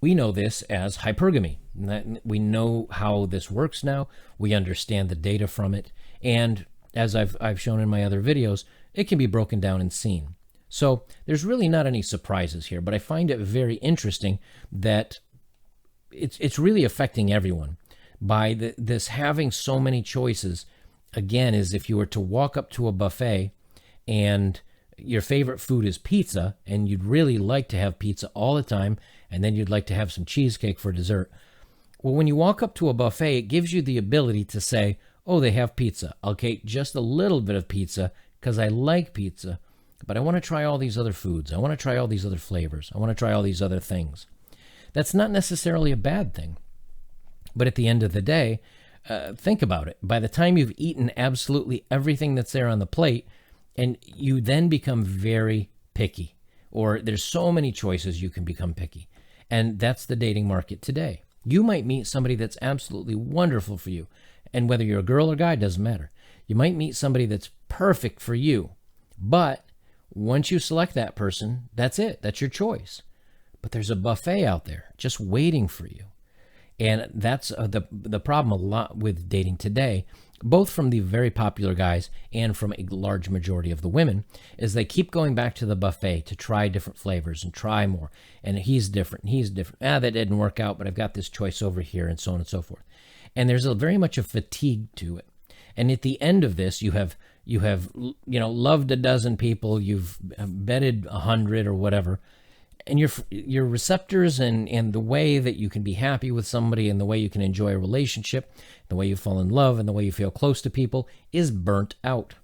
We know this as hypergamy. We know how this works now. We understand the data from it. And as I've shown in my other videos, it can be broken down and seen. So there's really not any surprises here, but I find it very interesting that it's really affecting everyone by this having so many choices. Again, is if you were to walk up to a buffet and your favorite food is pizza and you'd really like to have pizza all the time, and then you'd like to have some cheesecake for dessert. Well, when you walk up to a buffet, it gives you the ability to say, oh, they have pizza. I'll take just a little bit of pizza because I like pizza, but I want to try all these other foods. I want to try all these other flavors. I want to try all these other things. That's not necessarily a bad thing. But at the end of the day, think about it. By the time you've eaten absolutely everything that's there on the plate, and you then become very picky, or there's so many choices, you can become picky. And that's the dating market today. You might meet somebody that's absolutely wonderful for you. And whether you're a girl or guy, doesn't matter. You might meet somebody that's perfect for you. But once you select that person, that's it. That's your choice. But there's a buffet out there just waiting for you. And that's the problem a lot with dating today, both from the very popular guys and from a large majority of the women, is they keep going back to the buffet to try different flavors and try more. And he's different, and he's different. That didn't work out, but I've got this choice over here, and so on and so forth. And there's very much a fatigue to it. And at the end of this, you have loved a dozen people, you've bedded 100 or whatever, and your receptors and the way that you can be happy with somebody and the way you can enjoy a relationship, the way you fall in love and the way you feel close to people is burnt out.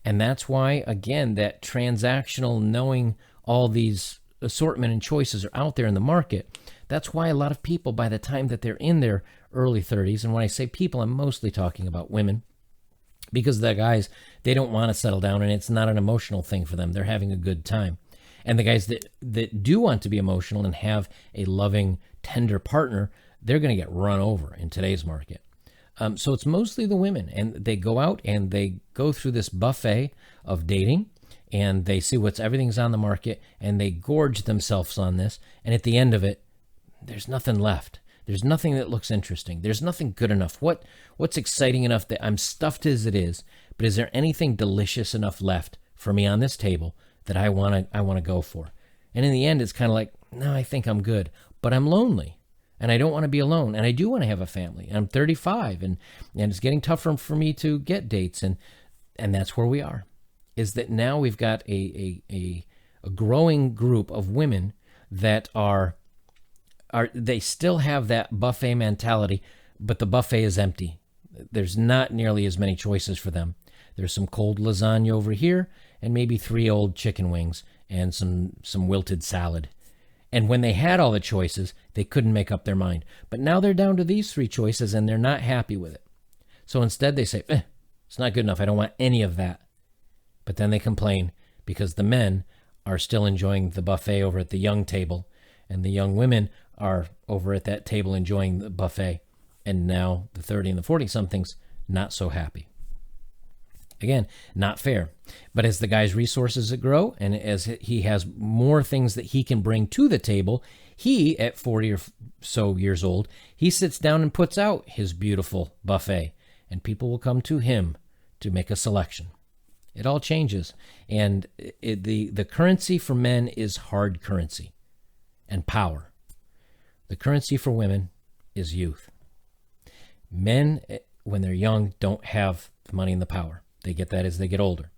And that's why, again, that transactional, knowing all these assortment and choices are out there in the market, that's why a lot of people, by the time that they're in their early 30s, and when I say people, I'm mostly talking about women, because the guys, they don't want to settle down and it's not an emotional thing for them. They're having a good time. And the guys that do want to be emotional and have a loving, tender partner, they're going to get run over in today's market. So it's mostly the women, and they go out and they go through this buffet of dating, and they see everything's on the market, and they gorge themselves on this. And at the end of it, there's nothing left. There's nothing that looks interesting. There's nothing good enough. What's exciting enough that I'm stuffed as it is, but is there anything delicious enough left for me on this table that I want to go for? And in the end, it's kind of like, no, I think I'm good, but I'm lonely and I don't want to be alone. And I do want to have a family. And I'm 35 and it's getting tougher for me to get dates. And that's where we are, is that now we've got a growing group of women that they still have that buffet mentality, but the buffet is empty. There's not nearly as many choices for them. There's some cold lasagna over here and maybe 3 old chicken wings and some wilted salad. And when they had all the choices, they couldn't make up their mind. But now they're down to these 3 choices and they're not happy with it. So instead they say, it's not good enough. I don't want any of that. But then they complain because the men are still enjoying the buffet over at the young table, and the young women are over at that table enjoying the buffet. And now the 30 and the 40-somethings not so happy. Again, not fair. But as the guy's resources grow, and as he has more things that he can bring to the table, he, at 40 or so years old, he sits down and puts out his beautiful buffet, and people will come to him to make a selection. It all changes. And the currency for men is hard currency and power. The currency for women is youth. Men, when they're young, don't have the money and the power. They get that as they get older.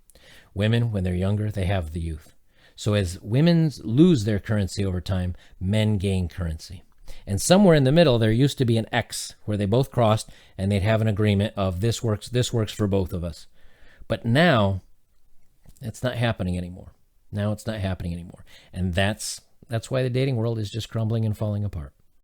Women, when they're younger, they have the youth. So as women lose their currency over time, men gain currency. And somewhere in the middle, there used to be an X where they both crossed and they'd have an agreement of this works for both of us. But now, it's not happening anymore. And that's why the dating world is just crumbling and falling apart.